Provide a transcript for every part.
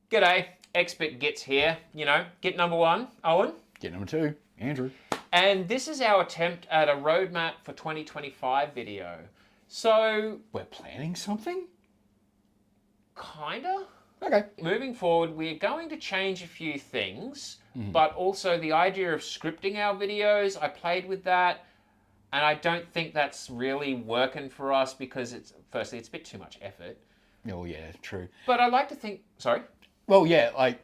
G'day, Expert Gits here. Git number 1, Owen. Git number 2, Andrew. And this is our attempt at a roadmap for 2025 video. So... We're planning something? Kinda? Okay. Moving forward, we're going to change a few things, but also the idea of scripting our videos, I played with that, and I don't think that's really working for us because firstly, it's a bit too much effort. Oh, yeah, true. But I like to think... Sorry? Well, yeah,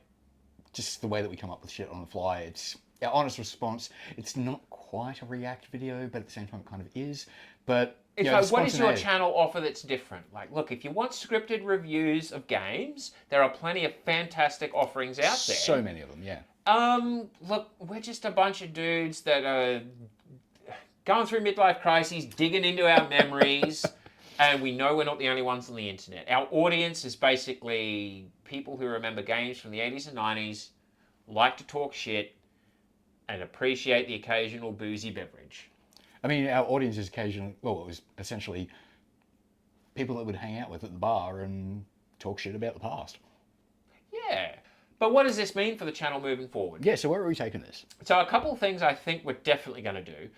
just the way that we come up with shit on the fly. It's our honest response. It's not quite a React video, but at the same time it kind of is. But it's like, what does your channel offer that's different? Like, look, if you want scripted reviews of games, there are plenty of fantastic offerings out there. So many of them, yeah. Look, we're just a bunch of dudes that are going through midlife crises, digging into our memories, and we know we're not the only ones on the internet. Our audience is basically people who remember games from the 80s and 90s, like to talk shit, and appreciate the occasional boozy beverage. I mean, our audience is occasionally, well, it was essentially people that would hang out with at the bar and talk shit about the past. Yeah. But what does this mean for the channel moving forward? Yeah, so where are we taking this? So a couple of things I think we're definitely going to do.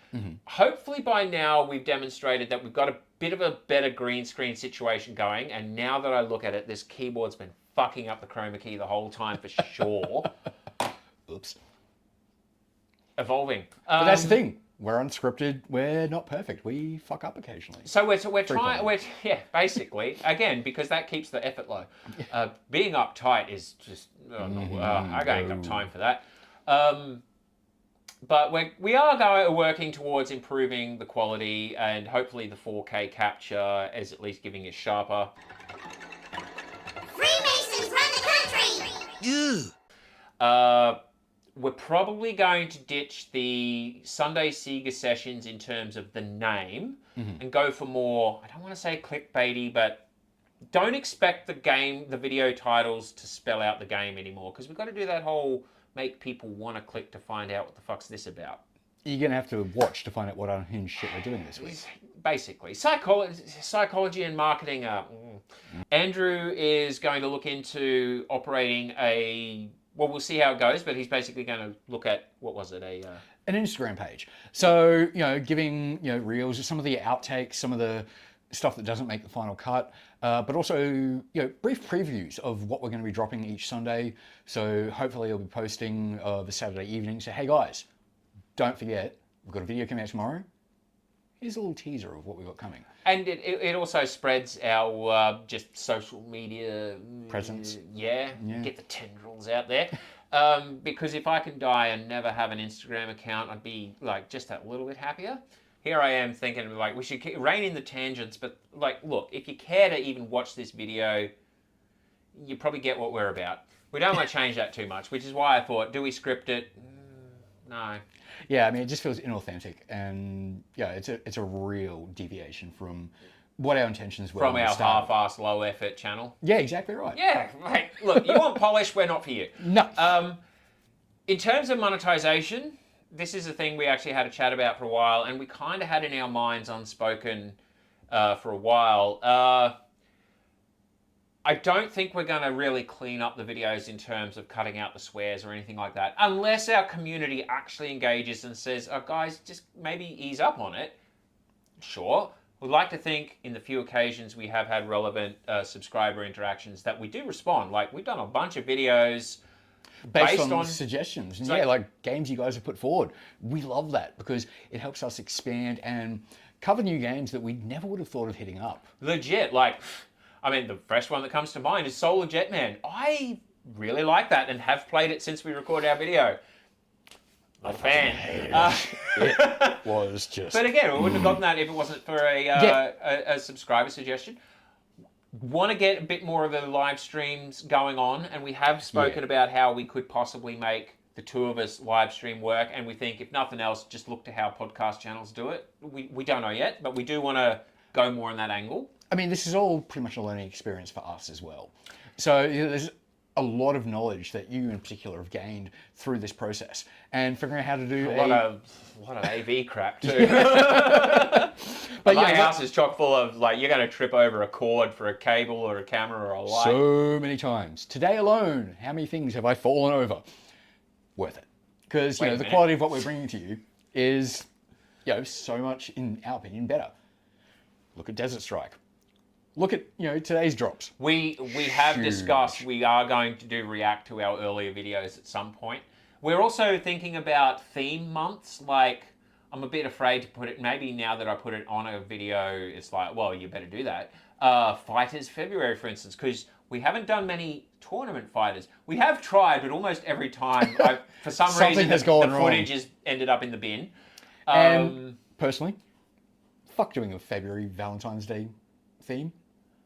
Hopefully by now we've demonstrated that we've got a bit of a better green screen situation going, and now that I look at it, this keyboard's been fucking up the chroma key the whole time for sure. Oops. Evolving. But that's the thing. We're unscripted. We're not perfect. We fuck up occasionally. So we're trying. Yeah, basically, again, because that keeps the effort low. Being uptight is just I ain't got time for that. But we are working towards improving the quality, and hopefully the 4K capture is at least giving it sharper. Freemasons run the country. We're probably going to ditch the Sunday Sega sessions in terms of the name and go for more, I don't want to say clickbaity, but don't expect the video titles to spell out the game anymore, because we've got to do that whole make people want to click to find out what the fuck's this about. You're going to have to watch to find out what unhinged shit we're doing this week. Basically. Psychology and marketing. Andrew is going to look into operating well, we'll see how it goes, but he's basically going to look at, what was it, an Instagram page. So, giving, reels, some of the outtakes, some of the stuff that doesn't make the final cut, but also, brief previews of what we're going to be dropping each Sunday. So hopefully I'll be posting the Saturday evening. So, hey guys, don't forget, we've got a video coming out tomorrow. Here's a little teaser of what we've got coming. And it also spreads our just social media presence. Yeah, get the tendrils out there. Because if I can die and never have an Instagram account, I'd be just a little bit happier. Here I am thinking we should rein in the tangents, but look, if you care to even watch this video, you probably get what we're about. We don't want to change that too much, which is why I thought, do we script it? No. Yeah, I mean, it just feels inauthentic, and it's a real deviation from what our intentions were. From our half-assed, low-effort channel. Yeah, exactly right. Yeah, look, you want polish, we're not for you. No. In terms of monetization, this is a thing we actually had a chat about for a while, and we kind of had in our minds unspoken for a while. I don't think we're going to really clean up the videos in terms of cutting out the swears or anything like that, unless our community actually engages and says, oh, guys, just maybe ease up on it. Sure. We'd like to think in the few occasions we have had relevant subscriber interactions that we do respond. We've done a bunch of videos based on suggestions. And games you guys have put forward. We love that because it helps us expand and cover new games that we never would have thought of hitting up. Legit, the first one that comes to mind is Solar Jetman. I really like that and have played it since we recorded our video. Not a fan. It was just... But again, we wouldn't have gotten that if it wasn't for a subscriber suggestion. Want to get a bit more of the live streams going on, and we have spoken about how we could possibly make the two of us live stream work, and we think, if nothing else, just look to how podcast channels do it. We don't know yet, but we do want to go more in that angle. I mean, this is all pretty much a learning experience for us as well. So there's a lot of knowledge that you in particular have gained through this process and figuring out how to do A lot of AV crap too. But My yeah, house is chock full of like you're going to trip over a cord for a cable or a camera or a light. so many times. Today alone, how many things have I fallen over? Worth it. Because, Wait a the minute. quality of what we're bringing to you is, so much, in our opinion, better. Look at Desert Strike. Look at, today's drops. We have Huge. discussed we are going to do react to our earlier videos at some point. We're also thinking about theme months. Like, I'm a bit afraid to put it, maybe now that I put it on a video, it's like, well, you better do that. Fighters February, for instance, because we haven't done many tournament fighters. We have tried, but almost every time, for some Something reason, has the gone wrong. footage has ended up in the bin. And personally, fuck doing a February Valentine's Day theme.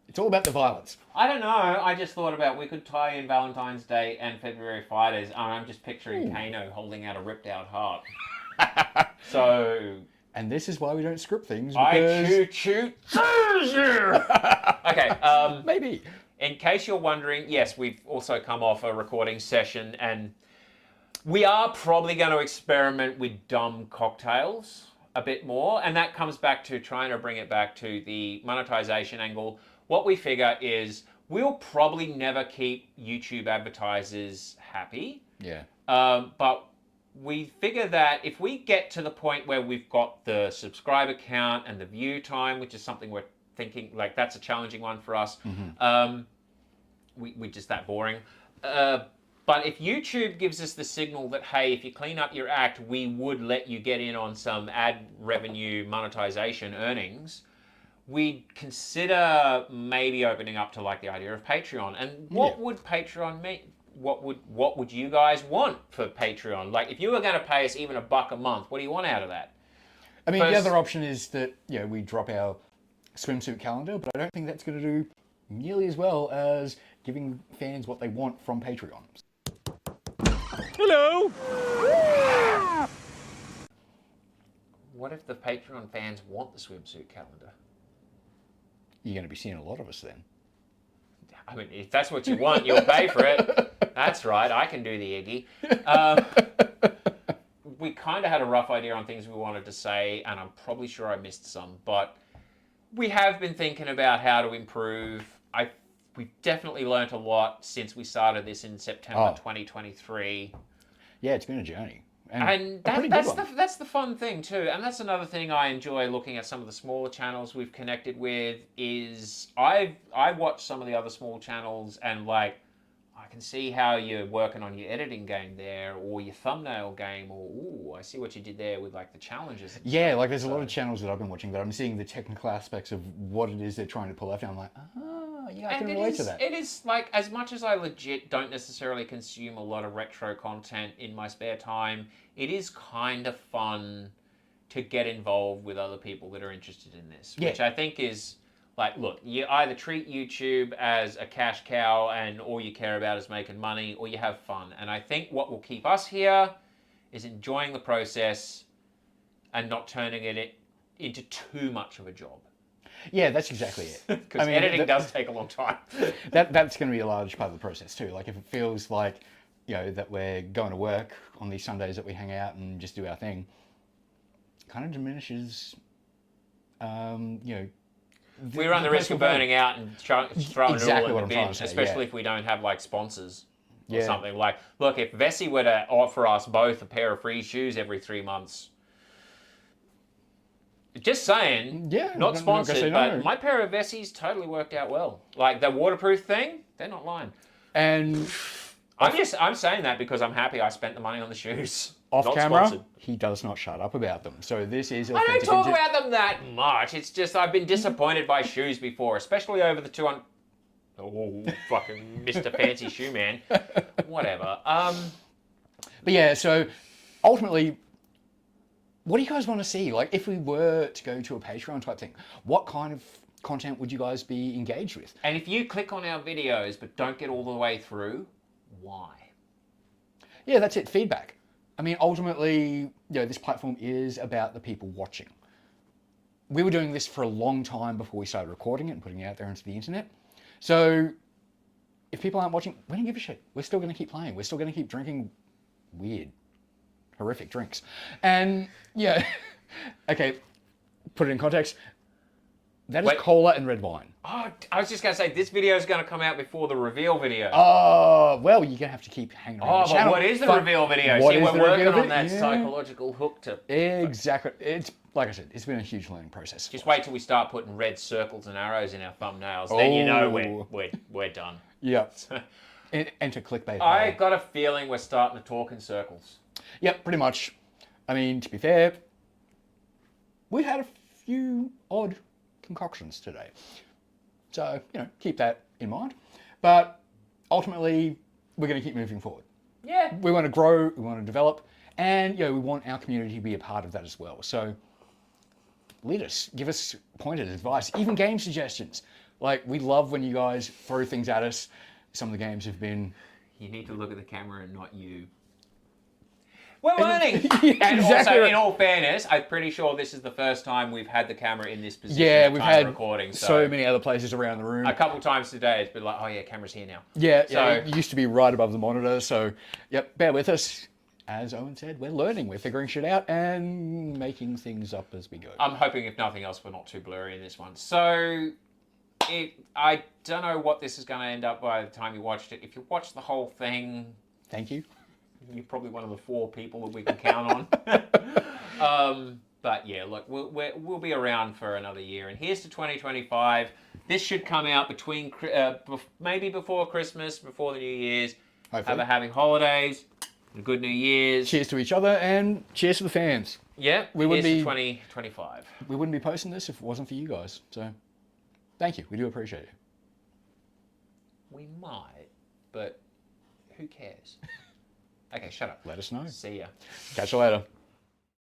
It's all about the violence. I don't know. I just thought about we could tie in Valentine's Day and February Fighters. I'm just picturing Kano holding out a ripped out heart. So And this is why we don't script things. I Because choose you. Okay. maybe. In case you're wondering, yes, we've also come off a recording session, and we are probably going to experiment with dumb cocktails a bit more, and that comes back to trying to bring it back to the monetization angle. What we figure is we'll probably never keep YouTube advertisers happy. Yeah. But we figure that if we get to the point where we've got the subscriber count and the view time, which is something we're thinking, like that's a challenging one for us, we're just that boring. But if YouTube gives us the signal that, hey, if you clean up your act, we would let you get in on some ad revenue monetization earnings, we'd consider maybe opening up to like the idea of Patreon. And what would Patreon mean? What would you guys want for Patreon? Like, if you were going to pay us even $1 a month, what do you want out of that? I mean, First- the other option is that, we drop our swimsuit calendar, but I don't think that's going to do nearly as well as giving fans what they want from Patreon. Hello! What if the Patreon fans want the swimsuit calendar? You're going to be seeing a lot of us then. I mean, if that's what you want, you'll pay for it. That's right, I can do the Iggy. We kind of had a rough idea on things we wanted to say, and I'm probably sure I missed some, but we have been thinking about how to improve. We've definitely learnt a lot since we started this in September 2023. Yeah, it's been a journey. And a pretty good one. that's the fun thing too. And that's another thing I enjoy looking at some of the smaller channels we've connected with is I watch some of the other small channels and like I can see how you're working on your editing game there or your thumbnail game or ooh, I see what you did there with like the challenges. Yeah, like there's a lot of channels that I've been watching that I'm seeing the technical aspects of what it is they're trying to pull off and I'm like, yeah, I can relate to that. It is like, as much as I legit don't necessarily consume a lot of retro content in my spare time, it is kind of fun to get involved with other people that are interested in this, which I think is like, look, you either treat YouTube as a cash cow and all you care about is making money, or you have fun. And I think what will keep us here is enjoying the process and not turning it into too much of a job. Yeah, that's exactly it. Because editing does take a long time. That's going to be a large part of the process too. Like if it feels like, that we're going to work on these Sundays that we hang out and just do our thing, kind of diminishes, we run the risk of burning out and throwing Exactly it all what in the I'm trying bin, to say, especially if we don't have like sponsors or Yeah. something. Like, look, if Vessi were to offer us both a pair of free shoes every 3 months, just saying, Yeah, not I'm not gonna sponsored, say but no. my pair of Vessies totally worked out well. Like the waterproof thing, they're not lying. And I'm saying that because I'm happy I spent the money on the shoes. off Not camera, sponsored. he does not shut up about them. So this is I don't authentic. talk about them that much. It's just I've been disappointed by shoes before, especially over the 200. Oh, fucking Mr. Fancy Shoe Man. Whatever. But yeah, so ultimately, what do you guys want to see? Like, if we were to go to a Patreon type thing, what kind of content would you guys be engaged with? And if you click on our videos but don't get all the way through, why? Yeah, that's it. Feedback. I mean, ultimately, this platform is about the people watching. We were doing this for a long time before we started recording it and putting it out there into the internet. So if people aren't watching, we don't give a shit. We're still going to keep playing. We're still going to keep drinking weird, horrific drinks. And yeah, okay, put it in context. That is cola and red wine. Oh, I was just going to say, this video is going to come out before the reveal video. Oh, well, you're going to have to keep hanging around the but channel. what is the reveal video? What See, is we're the working reveal on that video? psychological hook to... Exactly. It's, like I said, it's been a huge learning process. Just wait till we start putting red circles and arrows in our thumbnails. Then you know we're done. Yep. Enter clickbait. I got a feeling we're starting to talk in circles. Yep, pretty much. I mean, to be fair, we had a few odd concoctions today. So, keep that in mind. But ultimately, we're going to keep moving forward. Yeah. We want to grow, we want to develop, and we want our community to be a part of that as well. So lead us, give us pointers, advice, even game suggestions. Like, we love when you guys throw things at us. Some of the games have been... You need to look at the camera and not you. We're learning! And Exactly also, right. in all fairness, I'm pretty sure this is the first time we've had the camera in this position. Yeah, we've had recording, so many other places around the room. A couple times today, it's been like, oh yeah, camera's here now. Yeah, So- it used to be right above the monitor, so yep, bear with us. As Owen said, we're learning, we're figuring shit out and making things up as we go. I'm hoping, if nothing else, we're not too blurry in this one. So, I don't know what this is going to end up by the time you watched it. If you watched the whole thing, Thank you. you're probably one of the 4 people that we can count on. But yeah, look, we'll be around for another year. And here's to 2025. This should come out between maybe before Christmas, before the New Year's. Hopefully. Having holidays, a good New Year's. Cheers to each other and cheers to the fans. Yeah, We wouldn't here's be- to 2025. We wouldn't be posting this if it wasn't for you guys. So thank you. We do appreciate it. We might, but who cares? Okay, shut up. Let us know. See ya. Catch you later.